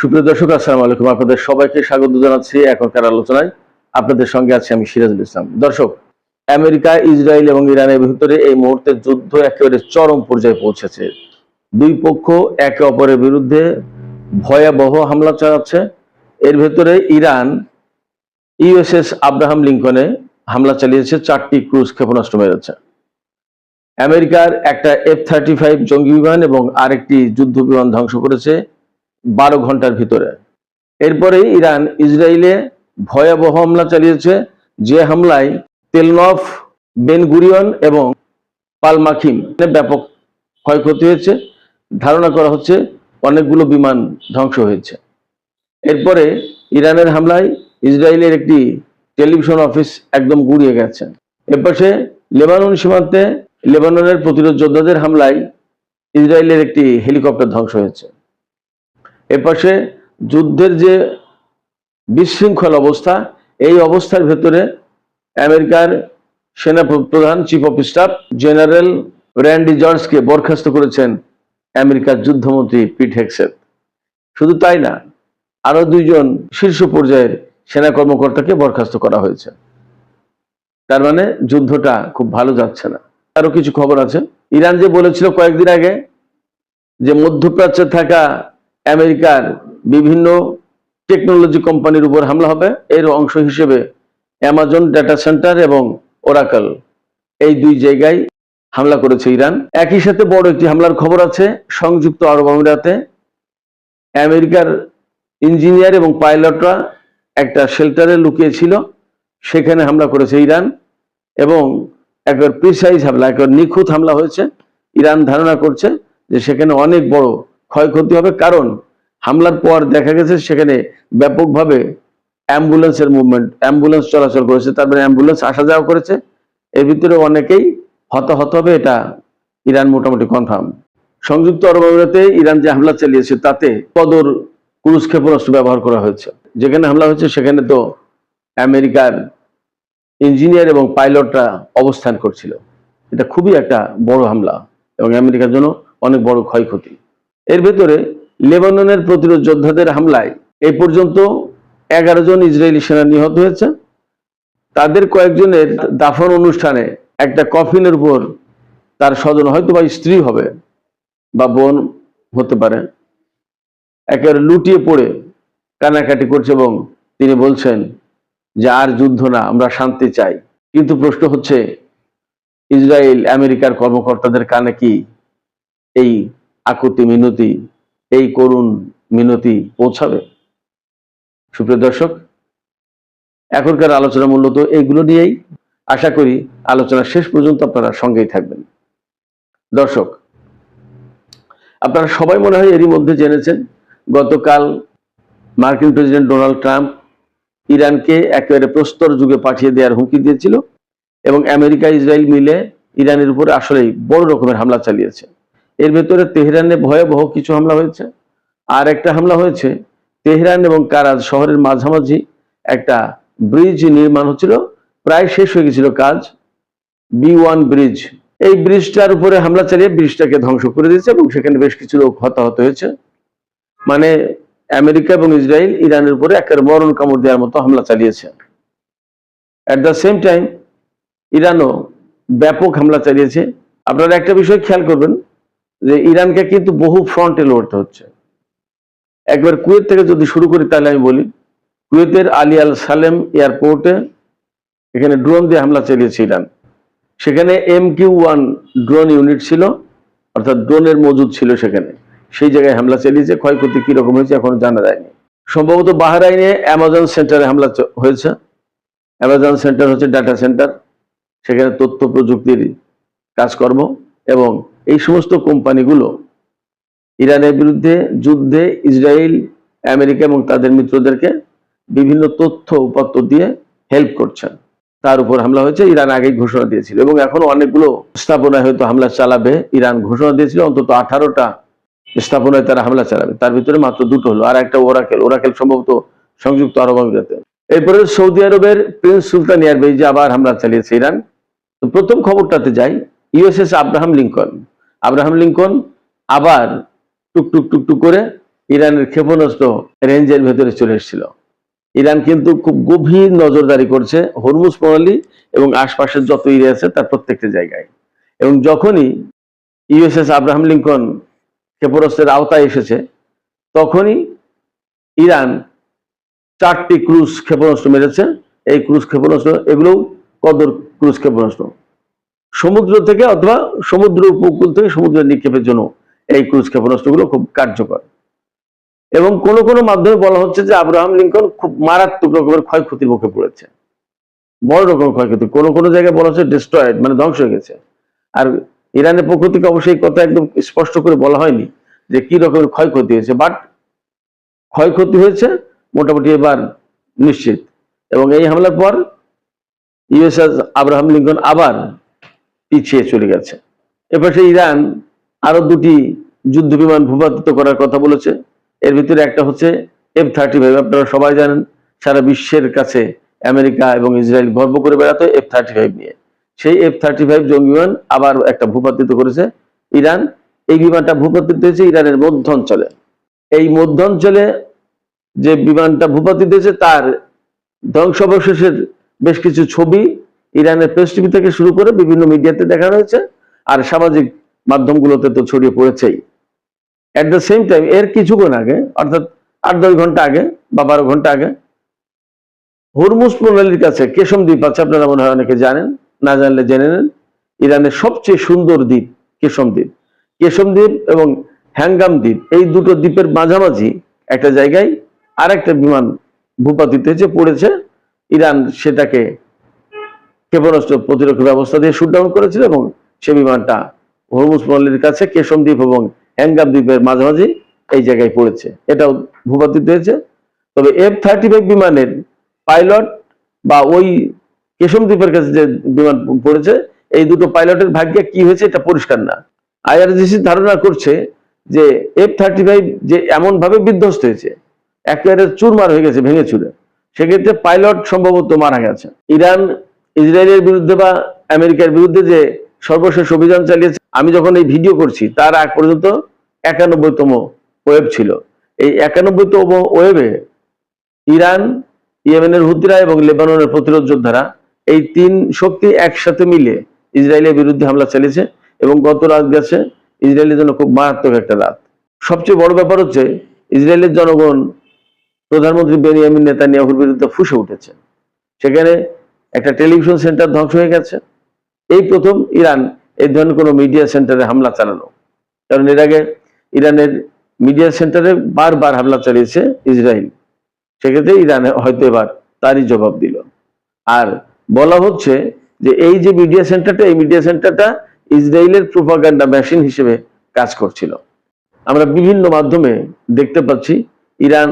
সুপ্রিয় দর্শক, আসসালামু আলাইকুম। আপনাদের সবাইকে স্বাগত জানাচ্ছি এখনকার আলোচনায়। আপনাদের সঙ্গে আছি আমি সিরাজুল ইসলাম। দর্শক, আমেরিকা, ইসরায়েল এবং ইরানের ভিতরে এই মুহূর্তে যুদ্ধ একেবারে চরম পর্যায়ে পৌঁছেছে। দুই পক্ষ একে অপরের বিরুদ্ধে ভয়াবহ হামলা চালাচ্ছে। এর ভেতরে ইরান ইউএসএস আব্রাহাম লিঙ্কনে হামলা চালিয়েছে, 4টি ক্রুজ ক্ষেপণাস্ত্র মেরেছে। আমেরিকার একটা F-35 জঙ্গি বিমান এবং আরেকটি যুদ্ধ বিমান ধ্বংস করেছে 12 ঘন্টার ভিতরে। এরপরে ইরান ইসরায়েলে ভয়াবহ হামলা চালিয়েছে, যে হামলায় তেলনভ, বেন গুরিয়ন এবং পালমাখিম ব্যাপক ক্ষয়ক্ষতি হয়েছে। ধারণা করা হচ্ছে অনেকগুলো বিমান ধ্বংস হয়েছে। এরপরে ইরানের হামলায় ইসরায়েলের একটি টেলিভিশন অফিস একদম গুড়িয়ে গেছে। এরপাশে লেবানন সীমান্তে লেবাননের প্রতিরোধ যোদ্ধাদের হামলায় ইসরায়েলের একটি হেলিকপ্টার ধ্বংস হয়েছে। এপাশে যুদ্ধের যে বিশৃঙ্খল অবস্থা, এই অবস্থার ভেতরে আমেরিকার সেনা প্রধান chief of staff general Randy জর্জকে বরখাস্ত করেছেন আমেরিকার যুদ্ধমন্ত্রী পিট হেগসেথ। শুধু তাই না, আরো 2জন শীর্ষ পর্যায়ের সেনা কর্মকর্তাকে বরখাস্ত করা হয়েছে। তার মানে যুদ্ধটা খুব ভালো যাচ্ছে না। আরো কিছু খবর আছে। ইরান যে বলেছিল কয়েকদিন আগে যে মধ্যপ্রাচ্যে থাকা আমেরিকার বিভিন্ন টেকনোলজি কোম্পানির উপর হামলা হবে, এর অংশ হিসেবে অ্যামাজন ডেটা সেন্টার এবং ওরাকল, এই 2 জায়গায় হামলা করেছে ইরান। একই সাথে বড় একটি হামলার খবর আছে সংযুক্ত আরব আমিরাতে। আমেরিকার ইঞ্জিনিয়ার এবং পাইলটরা একটা শেল্টারে লুকিয়ে ছিল, সেখানে হামলা করেছে ইরান এবং একবার প্রিসাইজ হামলা, একবার নিখুঁত হামলা হয়েছে। ইরান ধারণা করছে যে সেখানে অনেক বড় ক্ষয়ক্ষতি হবে, কারণ হামলার পর দেখা গেছে সেখানে ব্যাপকভাবে অ্যাম্বুলেন্সের মুভমেন্ট, অ্যাম্বুলেন্স চলাচল করেছে, তারপরে অ্যাম্বুলেন্স আসা যাওয়া করেছে। এর ভিতরে অনেকেই হতাহত হবে, এটা ইরান মোটামুটি কনফার্ম। সংযুক্ত আরব আমিরাতে ইরান যে হামলা চালিয়েছে তাতে কদর ক্রুজ ক্ষেপণাস্ত্র ব্যবহার করা হয়েছে। যেখানে হামলা হয়েছে সেখানে তো আমেরিকার ইঞ্জিনিয়ার এবং পাইলটরা অবস্থান করছিল। এটা খুবই একটা বড় হামলা এবং আমেরিকার জন্য অনেক বড় ক্ষয়ক্ষতি। এর ভেতরে লেবাননের প্রতিরোধ যোদ্ধাদের হামলায় এই পর্যন্ত 11 জন ইসরায়েলি সেনা নিহত হয়েছে। তাদের কয়েকজনের দাফন অনুষ্ঠানে একটা কফিনের উপর তার স্বজন, হয়তো বা স্ত্রী হবে বা বোন হতে পারে, একেবারে লুটিয়ে পড়ে কান্নাকাটি করছে এবং তিনি বলছেন যে আর যুদ্ধ না, আমরা শান্তি চাই। কিন্তু প্রশ্ন হচ্ছে, ইসরায়েল আমেরিকার কর্মকর্তাদের কানে কি এই আকুতি মিনতি, এই করুণ মিনতি পৌঁছাবে? সুপ্রিয় দর্শক, এখনকার আলোচনা মূলত এইগুলো নিয়েই। আশা করি আলোচনা শেষ পর্যন্ত আপনারা সঙ্গেই থাকবেন। দর্শক, আপনারা সবাই মনে হয় এরই মধ্যে জেনেছেন, গতকাল মার্কিন প্রেসিডেন্ট ডোনাল্ড ট্রাম্প ইরানকে একেবারে প্রস্তর যুগে পাঠিয়ে দেওয়ার হুমকি দিয়েছিল এবং আমেরিকা ইসরায়েল মিলে ইরানের উপরে আসলেই বড় রকমের হামলা চালিয়েছে। এর ভেতরে তেহরানে ভয়াবহ কিছু হামলা হয়েছে, আর একটা হামলা হয়েছে তেহরান এবং কারাজ শহরের মাঝামাঝি একটা ব্রিজ নির্মাণ হচ্ছিল, প্রায় শেষ হয়ে গেছিল কাজ, B1 ব্রিজ। এই ব্রিজটার উপরে হামলা চালিয়ে ব্রিজটাকে ধ্বংস করে দিয়েছে এবং সেখানে বেশ কিছু লোক হতাহত হয়েছে। মানে আমেরিকা এবং ইসরায়েল ইরানের উপরে একেবারে মরণ কামড় দেওয়ার মতো হামলা চালিয়েছে। অ্যাট দ্য সেম টাইম ইরানও ব্যাপক হামলা চালিয়েছে। আপনারা একটা বিষয় খেয়াল করবেন যে ইরানকে কিন্তু বহু ফ্রন্টে লড়তে হচ্ছে। একবার কুয়েত থেকে যদি শুরু করি তাহলে আমি বলি, কুয়েতের আলী আল সালেম এয়ারপোর্টে এখানে ড্রোন দিয়ে হামলা চালিয়েছে ইরান। সেখানে MQ-1 ড্রোন ইউনিট ছিল, অর্থাৎ ড্রোনের মজুদ ছিল সেখানে, সেই জায়গায় হামলা চালিয়েছে। ক্ষয়ক্ষতি কিরকম হয়েছে এখনো জানা যায়নি। সম্ভবত বাহরাইনে অ্যামাজন সেন্টারে হামলা হয়েছে। অ্যামাজন সেন্টার হচ্ছে ডাটা সেন্টার, সেখানে তথ্য প্রযুক্তির কাজকর্ম, এবং এই সমস্ত কোম্পানিগুলো ইরানের বিরুদ্ধে যুদ্ধে ইসরায়েল, আমেরিকা এবং তাদের মিত্রদেরকে বিভিন্ন তথ্য উপাত্ত দিয়ে হেল্প করছেন। তার উপর হামলা হয়েছে। ইরান আগেই ঘোষণা দিয়েছিল এবং এখনো অনেকগুলো স্থাপনায় হয়তো হামলা চালাবে। ইরান ঘোষণা দিয়েছিল অন্তত 18টা স্থাপনায় তারা হামলা চালাবে, তার ভিতরে মাত্র 2টো হলো, আর একটা ওরাকেল সম্ভবত সংযুক্ত আরব আমিরাতে। এরপরে সৌদি আরবের প্রিন্স সুলতান এয়ারবেজে আবার হামলা চালিয়েছে ইরান। তো প্রথম খবরটাতে যাই, ইউএসএস আব্রাহাম লিঙ্কন আবার টুকটুক টুকটুক করে ইরানের ক্ষেপণাস্ত্র রেঞ্জের ভেতরে চলে এসেছিল। ইরান কিন্তু খুব গভীর নজরদারি করছে হরমুজ প্রণালী এবং আশপাশের যত এরিয়া আছে তার প্রত্যেকটা জায়গায়। এবং যখনই ইউএসএস আব্রাহাম লিঙ্কন ক্ষেপণাস্ত্রের আওতায় এসেছে, তখনই ইরান 4টি ক্রুজ ক্ষেপণাস্ত্র মেরেছে। এই ক্রুজ ক্ষেপণাস্ত্র এগুলোও কদর ক্রুজ ক্ষেপণাস্ত্র, সমুদ্র থেকে অথবা সমুদ্র উপকূল থেকে সমুদ্রে নিক্ষেপের জন্য এই ক্রুজ ক্ষেপণাস্ত্রগুলো খুব কার্যকর। এবং কোন কোন মাধ্যমে বলা হচ্ছে যে আব্রাহাম লিঙ্কন খুব মারাত্মক রকমের ক্ষয়ক্ষতির মুখে পড়েছে, বড় রকমের ক্ষয়ক্ষতি। কোন কোন জায়গায় বলা হচ্ছে ডিস্ট্রয়েড, মানে ধ্বংস হয়ে গেছে। আর ইরানের পক্ষ থেকে অবশ্যই কথা একদম স্পষ্ট করে বলা হয়নি যে কি রকমের ক্ষয়ক্ষতি হয়েছে, বাট ক্ষয়ক্ষতি হয়েছে মোটামুটি এবার নিশ্চিত। এবং এই হামলার পর ইউএসএস আব্রাহাম লিঙ্কন আবার পিছিয়ে চলে গেছে। এপাশে ইরান আরো 2টি যুদ্ধ বিমান ভূপাতিত করার কথা বলেছে। এর ভিতরে একটা হচ্ছে F-35। আপনারা সবাই জানেন সারা বিশ্বের কাছে আমেরিকা এবং ইসরায়েল গর্ব করে বেড়াতো F-35 নিয়ে। সেই F-35 জঙ্গি বিমান আবার একটা ভূপাতিত করেছে ইরান। এই বিমানটা ভূপাতিত হয়েছে ইরানের মধ্যাঞ্চলে। এই মধ্যাঞ্চলে যে বিমানটা ভূপাতিত হয়েছে তার ধ্বংসাবশেষের বেশ কিছু ছবি ইরানের প্রেস টিভি থেকে শুরু করে বিভিন্ন মিডিয়াতে দেখানো হয়েছে, আর সামাজিক মাধ্যমগুলোতে তো ছড়িয়ে পড়েছেই। এট দ্য সেম টাইম এর কিছুক্ষণ আগে, অর্থাৎ 8-10 ঘন্টা আগে বা 12 ঘন্টা আগে, হরমুজ প্রণালীর কাছে কেশম দ্বীপ আছে, আপনারা মনে হয় অনেকে জানেন, না জানলে জেনে নেন। ইরানের সবচেয়ে সুন্দর দ্বীপ কেশম দ্বীপ। কেশম দ্বীপ এবং হ্যাঙ্গাম দ্বীপ, এই দুটো দ্বীপের মাঝামাঝি একটা জায়গায় আরেকটা বিমান ভূপাতিত হয়েছে, পড়েছে। ইরান সেটাকে ক্ষেপণাস্ত্র প্রতিরক্ষা ব্যবস্থা দিয়ে শুট ডাউন করেছিল এবং সে বিমানটা হরমুজ প্রণালীর কাছে কেশম দ্বীপ এবং হ্যাঙ্গাম দ্বীপের মাঝামাঝি এই জায়গায় পড়েছে, এটাও ভূপাতিত হয়েছে। তবে F-35 বিমানের পাইলট বা ওই কেশম দ্বীপের কাছে যে বিমান পড়েছে, এই দুটো পাইলটের ভাগ্যে কি হয়েছে এটা পরিষ্কার না। IRGC ধারণা করছে যে F-35 যে এমন ভাবে বিধ্বস্ত হয়েছে, একেবারে চুরমার হয়ে গেছে, ভেঙে চুরে, সেক্ষেত্রে পাইলট সম্ভবত মারা গেছে। ইরান ইসরায়েলের বিরুদ্ধে বা আমেরিকার বিরুদ্ধে যে সর্বশেষ অভিযান চালিয়েছে, আমি যখন এই ভিডিও করছি তার আগ পর্যন্ত 91তম ওয়েভ ছিল। এই 91তম ওয়েভে ইরান, ইয়েমেনের হুতিরা এবং লেবাননের প্রতিরোধ যোদ্ধারা, এই 3 শক্তি একসাথে মিলে ইসরায়েলের বিরুদ্ধে হামলা চালিয়েছে। এবং গত রাত গেছে ইসরায়েলের জন্য খুব মারাত্মক একটা রাত। সবচেয়ে বড় ব্যাপার হচ্ছে ইসরায়েলের জনগণ প্রধানমন্ত্রী বেনিয়ামিন নেতানিয়াহুর বিরুদ্ধে ফুঁসে উঠেছে। সেখানে একটা টেলিভিশন সেন্টার ধ্বংস হয়ে গেছে। এই প্রথম ইরান এই ধরনের কোনো মিডিয়া সেন্টারে হামলা চালানো, কারণ এর আগে ইরানের মিডিয়া সেন্টারে বারবার হামলা চালিয়েছে ইসরায়েল। সেক্ষেত্রে ইরান হয়তো এবার তারই জবাব দিল। আর বলা হচ্ছে যে এই যে মিডিয়া সেন্টারটা, এই মিডিয়া সেন্টারটা ইসরায়েলের প্রোপাগান্ডা মেশিন হিসেবে কাজ করছিল। আমরা বিভিন্ন মাধ্যমে দেখতে পাচ্ছি ইরান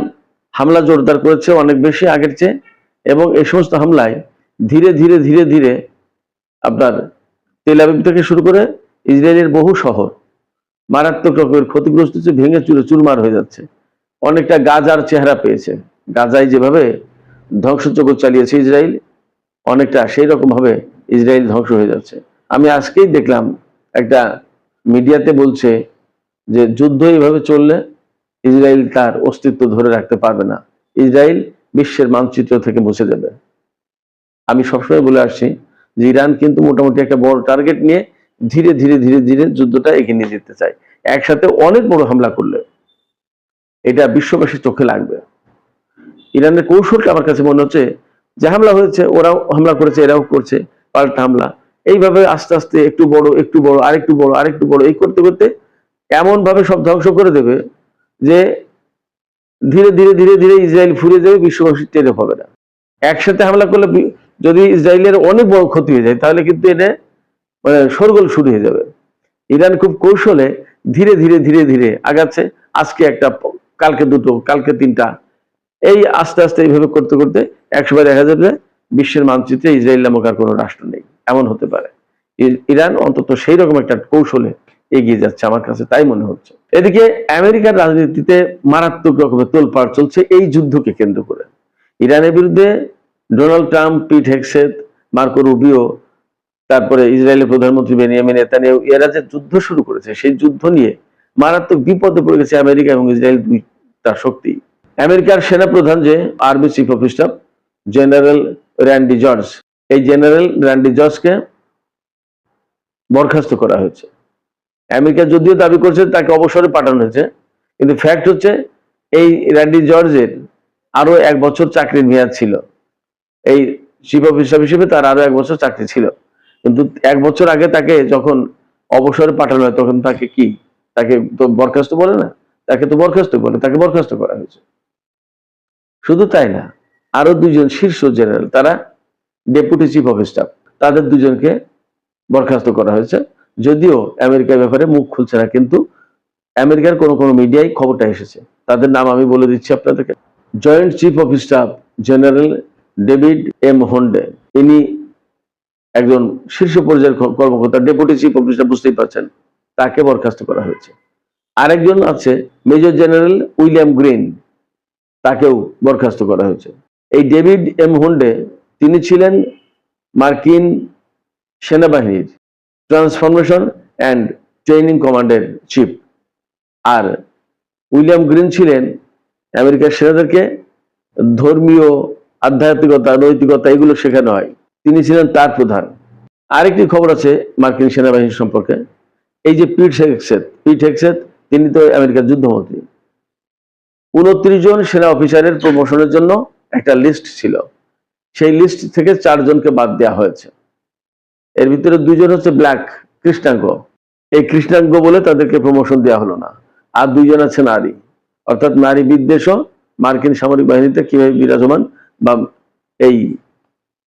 হামলা জোরদার করেছে অনেক বেশি আগের চেয়ে, এবং এই সমস্ত হামলায় ধীরে ধীরে ধীরে ধীরে আপনার তেল আবিব থেকে শুরু করে ইসরায়েলের বহু শহর মারাত্মক রকমের ক্ষতিগ্রস্ত হচ্ছে, ভেঙে চুরে চুরমার হয়ে যাচ্ছে। অনেকটা গাজার চেহারা পেয়েছে। গাজায় যেভাবে ধ্বংসযজ্ঞ চালিয়েছে ইসরায়েল, অনেকটা সেই রকম ভাবে ইসরায়েল ধ্বংস হয়ে যাচ্ছে। আমি আজকেই দেখলাম একটা মিডিয়াতে বলছে যে যুদ্ধ এইভাবে চললে ইসরায়েল তার অস্তিত্ব ধরে রাখতে পারবে না, ইসরায়েল বিশ্বের মানচিত্র থেকে মুছে যাবে। আমি সবসময় বলে আসছি যে ইরান কিন্তু মোটামুটি একটা বড় টার্গেট নিয়ে ধীরে ধীরে ধীরে ধীরে যুদ্ধটা এগিয়ে নিয়ে যেতে চায়। একসাথে অনেক বড় হামলা করলে এটা বিশ্ববাসীর চোখে লাগবে। ইরানের কৌশলটা আমার কাছে মনে হচ্ছে যে হামলা হয়েছে, ওরাও হামলা করেছে, এরাও করছে পাল্টা হামলা। এইভাবে আস্তে আস্তে একটু বড় একটু বড় আরেকটু বড় আরেকটু বড়, এই করতে করতে এমন ভাবে সব ধ্বংস করে দেবে যে ধীরে ধীরে ধীরে ধীরে ইসরায়েল ফুরে যাবে, বিশ্ববাসী টেরও পাবে না। একসাথে হামলা করলে যদি ইসরায়েলের অনেক বড় ক্ষতি হয়ে যায়, তাহলে কিন্তু এটা মানে শোরগোল শুরু হয়ে যাবে। ইরান খুব কৌশলে ধীরে ধীরে ধীরে ধীরে আগাচ্ছে। আজকে একটা, কালকে দুটো, কালকে 3টা, এই আস্তে আস্তে এইভাবে করতে করতে একসময় দেখা যাবে বিশ্বের মানচিত্রে ইসরায়েল নামক আর কোনো রাষ্ট্র নেই, এমন হতে পারে। ইরান অন্তত সেই রকম একটা কৌশলে এগিয়ে যাচ্ছে, আমার কাছে তাই মনে হচ্ছে। এদিকে আমেরিকার রাজনীতিতে মারাত্মক রকমের তোলপাড় চলছে এই যুদ্ধকে কেন্দ্র করে। ইরানের বিরুদ্ধে ডোনাল্ড ট্রাম্প, পিট হেগসেথ, মার্কো রুবিও, তারপরে ইসরায়েলের প্রধানমন্ত্রী বেনিয়ামিন নেতানিয়াহু, এরা যে যুদ্ধ শুরু করেছে, সেই যুদ্ধ নিয়ে মারাত্মক বিপদে পড়ে গেছে আমেরিকা এবং ইসরায়েল তার শক্তি। আমেরিকার সেনাপ্রধান যে army chief of staff general Randy George, এই জেনারেল র্যান্ডি জর্জকে বরখাস্ত করা হয়েছে। আমেরিকা যদিও দাবি করছে তাকে অবসরে পাঠানো হয়েছে, কিন্তু ফ্যাক্ট হচ্ছে এই র্যান্ডি জর্জের আরো 1 বছর চাকরির মেয়াদ ছিল। এই চিফ অফ স্টাফ হিসেবে তার আরো 1 বছর চাকরি ছিল, কিন্তু 1 বছর আগে তাকে যখন অবসরে পাঠানো হয় তখন তাকে তো বরখাস্ত বলে না, তাকে তো বরখাস্ত বলে, তাকে বরখাস্ত করা হয়েছে। শুধু তাই না, আরো 2 জন শীর্ষ জেনারেল, তারা ডেপুটি চিফ অফ স্টাফ, তাদের 2 জনকে বরখাস্ত করা হয়েছে। যদিও আমেরিকার ব্যাপারে মুখ খুলছে না, কিন্তু আমেরিকার কোন মিডিয়ায় খবরটা এসেছে। তাদের নাম আমি বলে দিচ্ছি আপনাদেরকে। Joint chief of staff general David M হন্ডে, ইনি একজন শীর্ষ পর্যায়ের কর্মকর্তা, ডেপুটি চিফ অফ স্টাফ, বুঝতেই পারছেন, তাকে বরখাস্ত করা হয়েছে। আরেকজন আছে মেজর জেনারেল উইলিয়াম গ্রিন, তাকেও বরখাস্ত করা হয়েছে। এই ডেভিড এম হন্ডে তিনি ছিলেন মার্কিন সেনাবাহিনীর ট্রান্সফরমেশন অ্যান্ড ট্রেনিং কমান্ডের চিফ, আর উইলিয়াম গ্রিন ছিলেন আমেরিকার সেনাদেরকে ধর্মীয়, আধ্যাত্মিকতা, নৈতিকতা এগুলো শেখানো হয়, তিনি ছিলেন তার প্রধান। আরেকটি খবর আছে মার্কিন সেনাবাহিনী সম্পর্কে। এই যে পিট হেগসেথ, তিনি তো আমেরিকার যুদ্ধমন্ত্রী। 29 জন সেনা অফিসারের প্রমোশনের জন্য একটা লিস্ট ছিল, সেই লিস্ট থেকে 4 জনকে বাদ দেওয়া হয়েছে। এর ভিতরে 2 জন হচ্ছে ব্ল্যাক, কৃষ্ণাঙ্গ। এই কৃষ্ণাঙ্গ বলে তাদেরকে প্রমোশন দেওয়া হলো না। আর 2 জন আছে নারী, অর্থাৎ নারী বিদ্বেষও মার্কিন সামরিক বাহিনীতে কিভাবে বিরাজমান, বা এই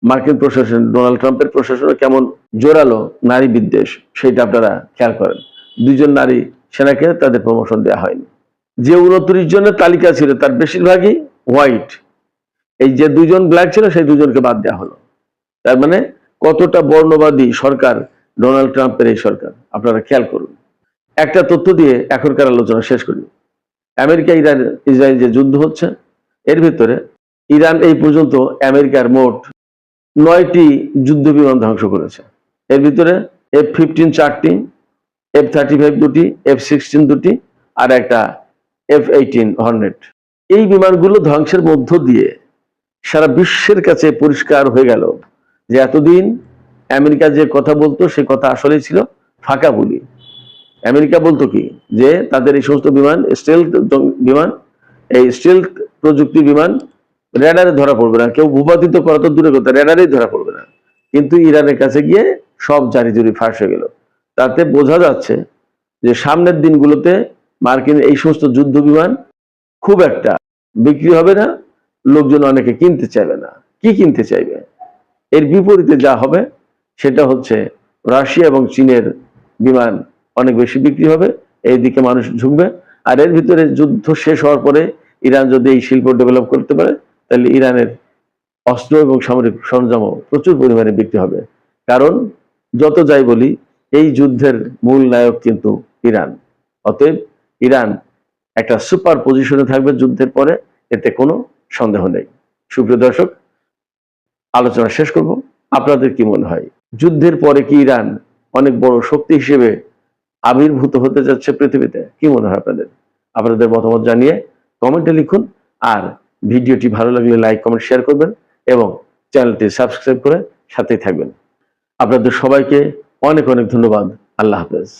মার্কিন প্রশাসন, ডোনাল্ড ট্রাম্পের প্রশাসনে কেমন জোরালো নারী বিদ্বেষ, সেটা আপনারা খেয়াল করেন। 2 জন নারী সেনাকে তাদের প্রমোশন দেওয়া হয়নি। যে 29 জনের তালিকা ছিল তার বেশিরভাগই হোয়াইট। এই যে 2 জন ব্ল্যাক ছিল সেই 2 জনকে বাদ দেওয়া হলো। তার মানে কতটা বর্ণবাদী সরকার ডোনাল্ড ট্রাম্পের এই সরকার, আপনারা খেয়াল করুন। একটা তথ্য দিয়ে এখনকার আলোচনা শেষ করি। আমেরিকা ইসরায়েল যে যুদ্ধ হচ্ছে, এর ভিতরে ইরান এই পর্যন্ত আমেরিকার মোট 9টি যুদ্ধ বিমান ধ্বংস করেছে। এর ভিতরে F-15 4টি, F-35 2টি, F-16 2টি, আর একটা F-18 হর্নেট। এই বিমানগুলো ধ্বংসের মধ্য দিয়ে সারা বিশ্বের কাছে পরিষ্কার হয়ে গেল যে এতদিন আমেরিকা যে কথা বলতো সে কথা আসলেই ছিল ফাঁকা বলি। আমেরিকা বলতো কি, যে তাদের এই সমস্ত বিমান বিমান, এই স্টেলথ প্রযুক্তির বিমান রেডারে ধরা পড়বে না, কেউ ভূপাতিত করা তো দূরে কথা, রেডারেই ধরা পড়বে না। কিন্তু ইরানের কাছে গিয়ে সব জারি ফাঁস হয়ে গেল। তাতে বোঝা যাচ্ছে যে সামনের দিনগুলোতে মার্কিন এই সমস্ত যুদ্ধ বিমান খুব একটা বিক্রি হবে না, লোকজন অনেকে কিনতে চাইবে না। কি কিনতে চাইবে? এর বিপরীতে যা হবে সেটা হচ্ছে রাশিয়া এবং চীনের বিমান অনেক বেশি বিক্রি হবে, এইদিকে মানুষ ঝুঁকবে। আর এর ভিতরে যুদ্ধ শেষ হওয়ার পরে ইরান যদি এই শিল্প ডেভেলপ করতে পারে, তাহলে ইরানের অস্ত্র এবং সামরিক সরঞ্জামও প্রচুর পরিমাণে বিক্রি হবে। কারণ যত যাই বলি, এই যুদ্ধের মূল নায়ক কিন্তু ইরান। অতএব ইরান একটা সুপার পজিশনে থাকবে যুদ্ধের পরে, এতে কোনো সন্দেহ নেই। সুপ্রিয় দর্শক, আলোচনা শেষ করব। আপনাদের কি মনে হয়, যুদ্ধের পরে কি ইরান অনেক বড় শক্তি হিসেবে আবির্ভূত হতে যাচ্ছে পৃথিবীতে? কি মনে হয় আপনাদের? আপনাদের মতামত জানিয়ে কমেন্টে লিখুন। আর ভিডিওটি ভালো লাগলে লাইক, কমেন্ট, শেয়ার করবেন এবং চ্যানেলটি সাবস্ক্রাইব করে সাথেই থাকবেন। আপনাদের সবাইকে অনেক অনেক ধন্যবাদ। আল্লাহ হাফেজ।